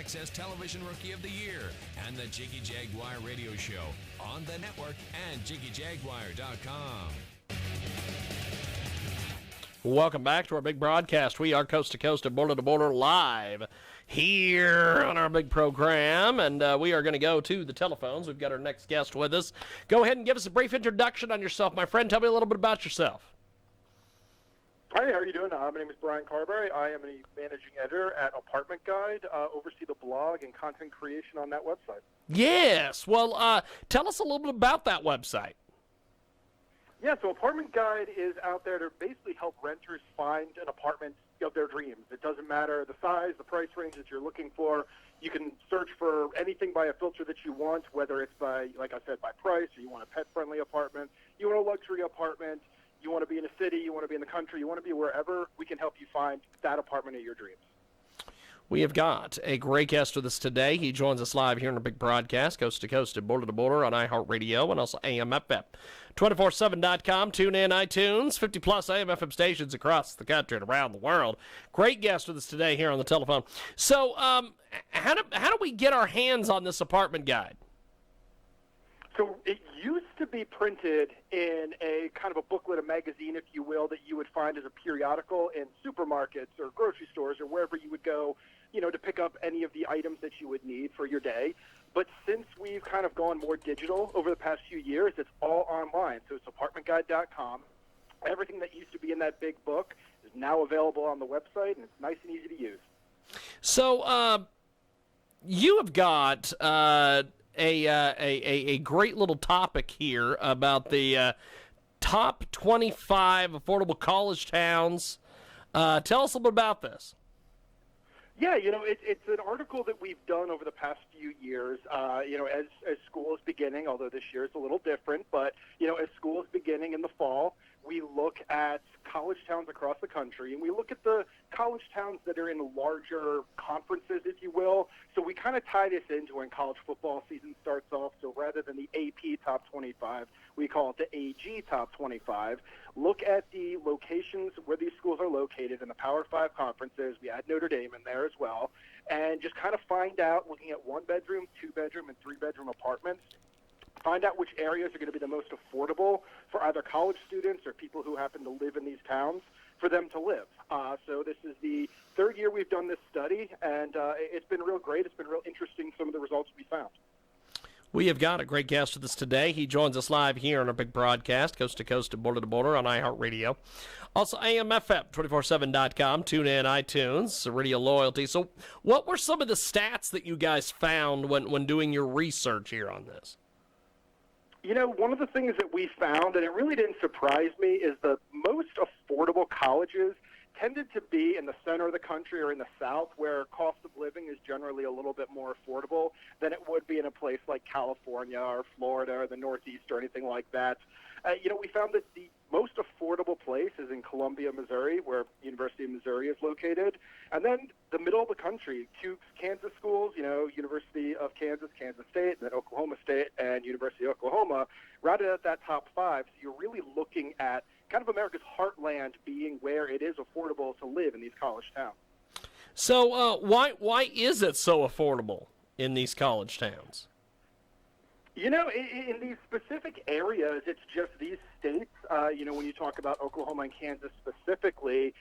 Access Television Rookie of the Year, and the Jiggy Jaguar Radio Show on the network and JiggyJaguar.com. Welcome back to our big broadcast. We are coast to coast and border to border live here on our big program, and we are going to go to the telephones. We've got our next guest with us. Go ahead and give us a brief introduction on yourself, my friend. Tell me a little bit about yourself. Hi, how are you doing? My name is Brian Carberry. I am a managing editor at Apartment Guide, oversee the blog and content creation on that website. Yes. Well, tell us a little bit about that website. Yeah, so Apartment Guide is out there to basically help renters find an apartment of their dreams. It doesn't matter the size, the price range that you're looking for. You can search for anything by a filter that you want, whether it's by, like I said, by price, or you want a pet-friendly apartment, you want a luxury apartment, you want to be in a city, you want to be in the country, you want to be wherever, we can help you find that apartment of your dreams. We have got a great guest with us today. He joins us live here in a big broadcast, coast to coast and border to border on iHeartRadio and also AM/FM. 247.com, tune in, iTunes, 50-plus AM/FM stations across the country and around the world. Great guest with us today here on the telephone. So how do we get our hands on this apartment guide? So it used to be printed in a kind of a booklet, a magazine, if you will, that you would find as a periodical in supermarkets or grocery stores or wherever you would go, to pick up any of the items that you would need for your day. But since we've kind of gone more digital over the past few years, it's all online. So it's apartmentguide.com. Everything that used to be in that big book is now available on the website, and it's nice and easy to use. So you have got a great little topic here about the top 25 affordable college towns. Tell us a little bit about this. Yeah, it's an article that we've done over the past few years, as school is beginning, although this year is a little different, but, as school is beginning in the fall, we look at college towns across the country, and we look at the college towns that are in larger conferences, if you will. So we kind of tie this into when college football season starts off. So rather than the AP Top 25, we call it the AG Top 25. Look at the locations where these schools are located in the Power 5 conferences. We add Notre Dame in there as well. And just kind of find out, looking at one-bedroom, two-bedroom, and three-bedroom apartments, find out which areas are going to be the most affordable for either college students or people who happen to live in these towns for them to live. So this is the third year we've done this study, and it's been real great. It's been real interesting, some of the results we found. We have got a great guest with us today. He joins us live here on our big broadcast, coast to coast and border to border on iHeartRadio. Also, AM/FM, 247.com, tune in, iTunes, Radio Loyalty. So what were some of the stats that you guys found when doing your research here on this? One of the things that we found, and it really didn't surprise me, is the most affordable colleges tended to be in the center of the country or in the South, where cost of living is generally a little bit more affordable than it would be in a place like California or Florida or the Northeast or anything like that. We found that the most affordable place is in Columbia, Missouri, where University of Missouri is located. And then the middle of the country, two Kansas schools, University of Kansas, Kansas State, and then Oklahoma State and University of Oklahoma, rounded out that top five. So you're really looking at kind of America's heartland being where it is affordable to live in these college towns. So why is it so affordable in these college towns? In these specific areas, it's just these states, when you talk about Oklahoma and Kansas specifically,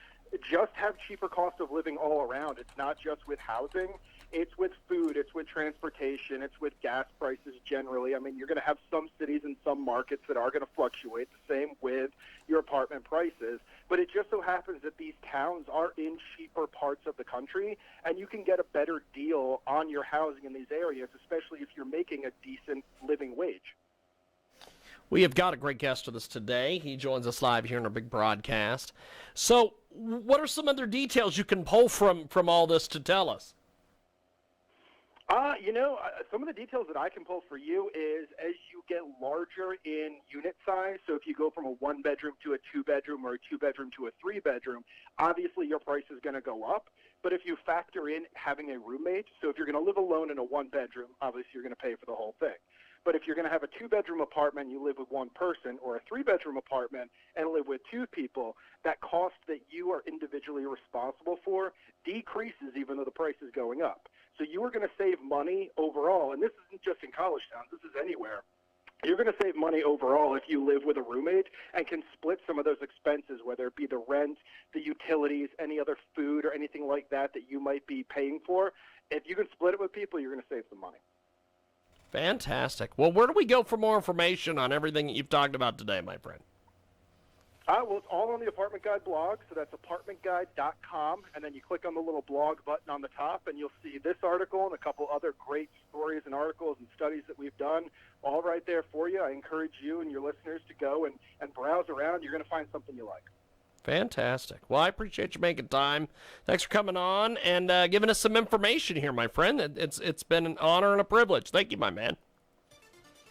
just have cheaper cost of living all around. It's not just with housing. It's with food. It's with transportation. It's with gas prices generally. I mean, you're going to have some cities and some markets that are going to fluctuate, the same with your apartment prices. But it just so happens that these towns are in cheaper parts of the country, and you can get a better deal on your housing in these areas, especially if you're making a decent living wage. We have got a great guest with us today. He joins us live here in our big broadcast. So what are some other details you can pull from all this to tell us? Some of the details that I can pull for you is as you get larger in unit size, so if you go from a one-bedroom to a two-bedroom or a two-bedroom to a three-bedroom, obviously your price is going to go up. But if you factor in having a roommate, so if you're going to live alone in a one-bedroom, obviously you're going to pay for the whole thing. But if you're going to have a two-bedroom apartment and you live with one person, or a three-bedroom apartment and live with two people, that cost that you are individually responsible for decreases even though the price is going up. So you are going to save money overall, and this isn't just in college towns, this is anywhere. You're going to save money overall if you live with a roommate and can split some of those expenses, whether it be the rent, the utilities, any other food or anything like that that you might be paying for. If you can split it with people, you're going to save some money. Fantastic. Well, where do we go for more information on everything that you've talked about today, my friend? Well, it's all on the Apartment Guide blog, so that's apartmentguide.com, and then you click on the little blog button on the top, and you'll see this article and a couple other great stories and articles and studies that we've done all right there for you. I encourage you and your listeners to go and browse around. You're going to find something you like. Fantastic. Well, I appreciate you making time. Thanks for coming on and giving us some information here, my friend. It's been an honor and a privilege. Thank you, my man.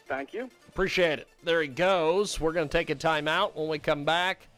Thank you. Appreciate it. There he goes. We're going to take a time out. When we come back,